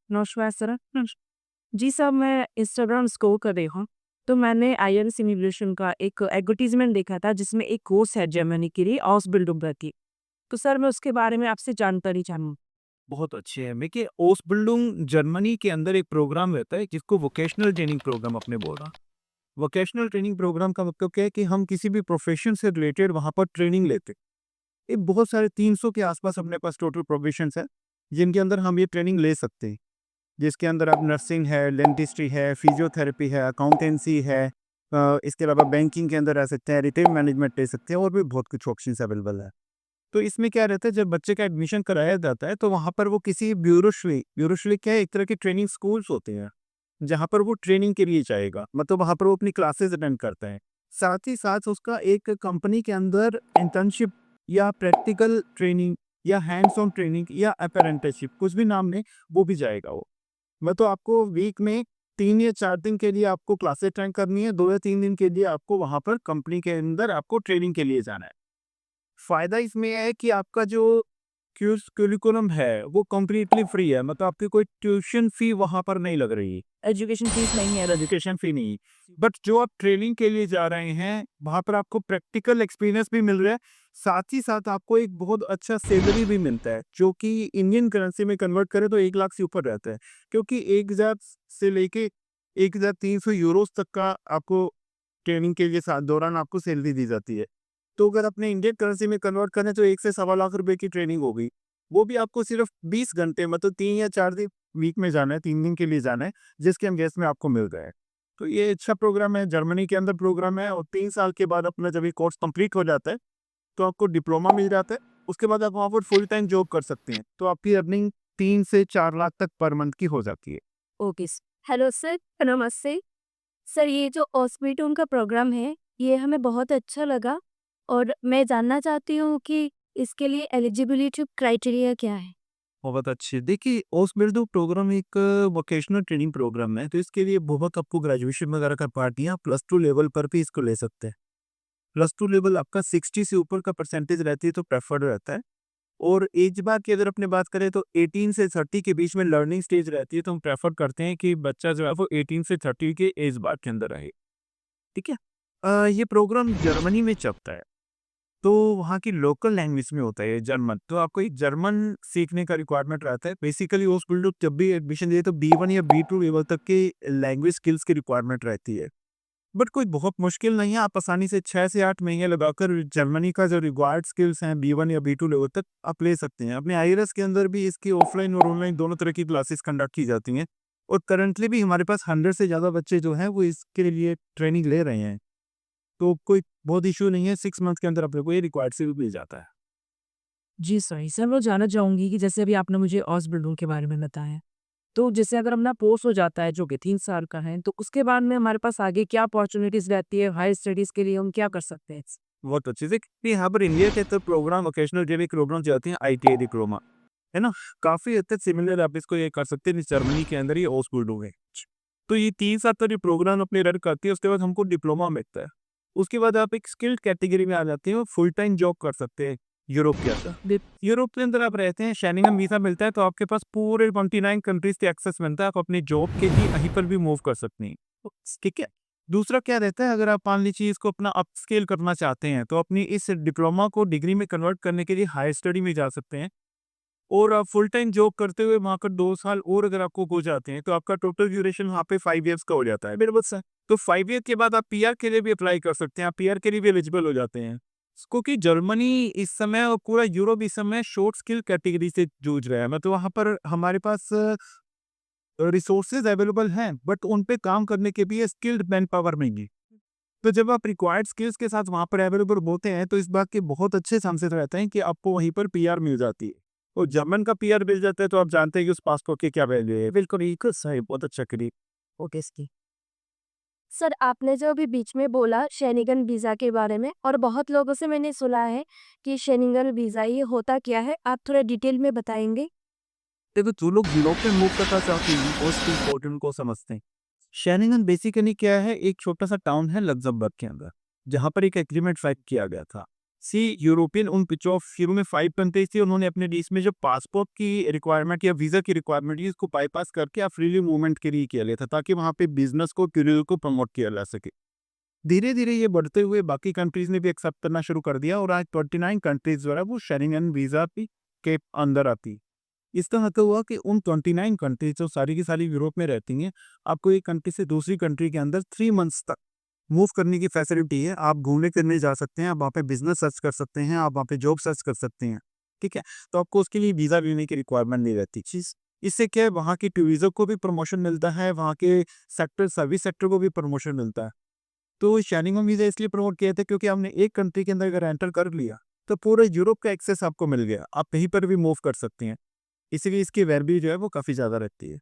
नमस्कार सर। जी सर, मैं Instagram scroll कर रही हूँ, तो मैंने आईएलटीएस इमिग्रेशन का एक एडवर्टाइज़मेंट देखा था जिसमें एक कोर्स है जर्मनी के लिए ऑसबिल्डुंगर की। तो सर मैं उसके बारे में आपसे जानकारी चाहूँ। बहुत अच्छे हैं। देखिए, ओसबिल्डिंग जर्मनी के अंदर एक प्रोग्राम रहता है जिसको वोकेशनल ट्रेनिंग प्रोग्राम अपने बोला। वोकेशनल ट्रेनिंग प्रोग्राम का मतलब क्या है कि हम किसी भी प्रोफेशन से रिलेटेड वहाँ पर ट्रेनिंग लेते हैं। ये बहुत सारे 300 के आसपास अपने पास टोटल प्रोफेशंस है, जिनके अंदर हम ये ट्रेनिंग ले सकते हैं। जिसके अंदर अब नर्सिंग है, डेंटिस्ट्री है, फिजियोथेरेपी है, अकाउंटेंसी है, इसके अलावा बैंकिंग के अंदर रह सकते हैं, रिटेल मैनेजमेंट ले सकते हैं और भी बहुत कुछ ऑप्शंस अवेलेबल है। तो इसमें क्या रहता है, जब बच्चे का एडमिशन कराया जाता है तो वहाँ पर वो किसी ब्यूरोशली क्या है, एक तरह के ट्रेनिंग स्कूल्स होते हैं जहाँ पर वो ट्रेनिंग के लिए जाएगा, मतलब वहाँ पर वो अपनी क्लासेस अटेंड करता है। साथ ही साथ उसका एक कंपनी के अंदर इंटर्नशिप या प्रैक्टिकल ट्रेनिंग या हैंड्स ऑन ट्रेनिंग या अप्रेंटिसशिप, कुछ भी नाम लें, वो भी जाएगा वो। मैं तो आपको वीक में 3 या 4 दिन के लिए आपको क्लासेस अटेंड करनी है, 2 या 3 दिन के लिए आपको वहाँ पर कंपनी के अंदर आपको ट्रेनिंग के लिए जाना है। फ़ायदा इसमें ये है कि आपका जो क्यूरिकुलम है, वो कंप्लीटली फ्री है, मतलब आपकी कोई ट्यूशन फ़ी वहाँ पर नहीं लग रही। एजुकेशन फीस नहीं है। एजुकेशन फ़ी नहीं। बट जो आप ट्रेनिंग के लिए जा रहे हैं, वहाँ पर आपको प्रैक्टिकल एक्सपीरियंस भी मिल रहा है, साथ ही साथ आपको एक बहुत अच्छा सैलरी भी मिलता है, जो कि इंडियन करेंसी में कन्वर्ट करें तो 1 लाख से ऊपर रहता है। क्योंकि 1000 से लेके 1300 यूरोज़ तक का आपको ट्रेनिंग के लिए साथ दौरान आपको सैलरी दी जाती है। तो अगर अपने इंडियन करेंसी में कन्वर्ट करें तो 1 से सवा लाख रुपए की ट्रेनिंग हो गई। वो भी आपको सिर्फ़ 20 घंटे, मतलब 3 या 4 दिन वीक में जाना है, 3 दिन के लिए जाना है, जिसके अगेंस्ट में आपको मिल रहा है। तो ये अच्छा प्रोग्राम है, जर्मनी के अंदर प्रोग्राम है और 3 साल के बाद अपना जब ये कोर्स कंप्लीट हो जाता है, तो आपको डिप्लोमा मिल जाता है। उसके बाद आप वहाँ पर फुल टाइम जॉब कर सकते हैं। तो आपकी अर्निंग 3 से 4 लाख तक पर मंथ की हो जाती है। ओके स हेलो सर, नमस्ते। सर ये जो ऑस्पिटूम का प्रोग्राम है, ये हमें बहुत अच्छा लगा और मैं जानना चाहती हूँ कि इसके लिए एलिजिबिलिटी क्राइटेरिया क्या है? बहुत अच्छे। देखिए, ओसबिल्डो प्रोग्राम एक वोकेशनल ट्रेनिंग प्रोग्राम है, तो इसके लिए बहुत आपको ग्रेजुएशन वगैरह का पार्ट नहीं है, आप +2 लेवल पर भी इसको ले सकते हैं। +2 लेवल आपका 60 से ऊपर का परसेंटेज रहती है तो प्रेफर्ड रहता है। और एज बार की अगर अपने बात करें तो 18 से 30 के बीच में लर्निंग स्टेज रहती है, तो हम प्रेफर करते हैं कि बच्चा जो है वो 18 से 30 के एज बार के अंदर रहे। ठीक है? ये प्रोग्राम जर्मनी में चलता है, तो वहाँ की लोकल लैंग्वेज में होता है ये जर्मन, तो आपको एक जर्मन सीखने का रिक्वायरमेंट रहता है। बेसिकली वो स्कूल जब भी एडमिशन लिए तो B1 या B2 लेवल तक की लैंग्वेज स्किल्स की रिक्वायरमेंट रहती है। बट कोई बहुत मुश्किल नहीं है, आप आसानी से 6 से 8 महीने लगाकर जर्मनी का जो रिक्वायर्ड स्किल्स हैं B1 या B2 लेवल तक आप ले सकते हैं। अपने आईएलटीएस के अंदर भी इसकी ऑफलाइन और ऑनलाइन दोनों तरह की क्लासेस कंडक्ट की जाती हैं और करंटली भी हमारे पास 100 से ज़्यादा बच्चे जो हैं वो इसके लिए ट्रेनिंग ले रहे हैं। तो कोई बहुत इश्यू नहीं है, 6 मंथ के अंदर अपने को ये रिक्वायर्ड से भी मिल जाता है। जी सही। सर मैं जानना चाहूँगी कि जैसे अभी आपने मुझे ऑस्बिल्डुम के बारे में बताया। तो जैसे अगर अपना पोस्ट हो जाता है जो कि 3 साल का है, तो उसके बाद में हमारे पास आगे क्या अपॉर्च्युनिटीज़ रहती है हायर स्टडीज़ के लिए हम क्या कर सकते हैं? बहुत अच्छे से कि यहाँ पर इंडिया के तो प्रोग्राम वोकेशनल जो भी प्रोग्राम चलते हैं आईटीआई डिप्लोमा, है ना? काफ़ी हद तक सिमिलर आप इसको ये कर सकते हैं जर्मनी के अंदर ही ओसबुल्डो है। तो ये 3 साल तक ये प्रोग्राम अपने रन करती है, उसके बाद हमको डिप्लोमा मिलता है। उसके बाद आप एक स्किल्ड कैटेगरी में आ जाते हैं और फुल टाइम जॉब कर सकते हैं यूरोप के अंदर। यूरोप के अंदर आप रहते हैं, शेंगेन वीज़ा मिलता है तो आपके पास पूरे 29 कंट्रीज़ से एक्सेस मिलता है, आप अपनी जॉब के लिए कहीं पर भी मूव कर सकते हैं। तो ठीक है? दूसरा क्या रहता है, अगर आप मान लीजिए इसको अपना अपस्केल करना चाहते हैं, तो अपनी इस डिप्लोमा को डिग्री में कन्वर्ट करने के लिए हायर स्टडी में जा सकते हैं और आप फुल टाइम जॉब करते हुए वहाँ पर 2 साल और अगर आपको हो जाते हैं, तो आपका टोटल ड्यूरेशन वहाँ पे 5 इयर्स का हो जाता है। मेरे बस तो 5 ईयर के बाद आप पीआर के लिए भी अप्लाई कर सकते हैं, आप पीआर के लिए भी एलिजिबल हो जाते हैं। क्योंकि जर्मनी इस समय और पूरा यूरोप इस समय शॉर्ट स्किल कैटेगरी से जूझ रहा है, मतलब वहाँ पर हमारे पास रिसोर्सेज अवेलेबल हैं, बट उन पे काम करने के भी स्किल्ड मैन पावर नहीं है। तो जब आप रिक्वायर्ड स्किल्स के साथ वहाँ पर अवेलेबल होते हैं, तो इस बात के बहुत अच्छे चांसेस रहते हैं कि आपको वहीं पर पीआर मिल जाती है। और जर्मन का पीआर मिल जाता है, तो आप जानते हैं कि उस पासपोर्ट की क्या वैल्यू है। बिल्कुल, बिल्कुल सही, बहुत अच्छा करी। ओके सी। सर आपने जो अभी बीच में बोला शेनिगन वीज़ा के बारे में और बहुत लोगों से मैंने सुना है कि शेनिगन वीज़ा ये होता क्या है? आप थोड़ा डिटेल में बताएँगे? देखो, जो लोग यूरोप में मूव करना चाहते हैं, मोस्ट इम्पोर्टेंट को समझते हैं। शेनिगन बेसिकली क्या है, एक छोटा सा टाउन है लग्जमबर्ग के अंदर, जहाँ पर एक एग्रीमेंट साइन किया गया था। सी यूरोपियन उन पिछों शुरू में 5 कंट्रीज थी, उन्होंने अपने देश में जो पासपोर्ट की रिक्वायरमेंट या वीज़ा की रिक्वायरमेंट थी, इसको बाईपास करके आप फ्रीली मूवमेंट के लिए किया लिया था, ताकि वहाँ पे बिज़नेस को, करियर को प्रमोट किया जा सके। धीरे-धीरे ये बढ़ते हुए बाकी कंट्रीज़ ने भी एक्सेप्ट करना शुरू कर दिया और आज 29 कंट्रीज़ जो है वो शेंगेन वीज़ा भी के अंदर आती है। इस तरह का हुआ कि उन 29 कंट्रीज़ जो सारी की सारी यूरोप में रहती हैं, आपको एक कंट्री से दूसरी कंट्री के अंदर 3 मंथ्स तक मूव करने की फैसिलिटी है। आप घूमने-फिरने जा सकते हैं, आप वहाँ पे बिज़नेस सर्च कर सकते हैं, आप वहाँ पे जॉब सर्च कर सकते हैं, ठीक है? तो आपको उसके लिए वीज़ा लेने की रिक्वायरमेंट नहीं रहती। इससे क्या है, वहाँ की टूरिज़्म को भी प्रमोशन मिलता है, वहाँ के सेक्टर सर्विस सेक्टर को भी प्रमोशन मिलता है। तो शेंगेन वीज़ा इसलिए प्रमोट किया था क्योंकि आपने एक कंट्री के अंदर अगर एंटर कर लिया, तो पूरे यूरोप का एक्सेस आपको मिल गया। आप कहीं पर भी मूव कर सकते हैं। इसीलिए इसकी वैल्यू जो है वो काफ़ी ज़्यादा रहती है।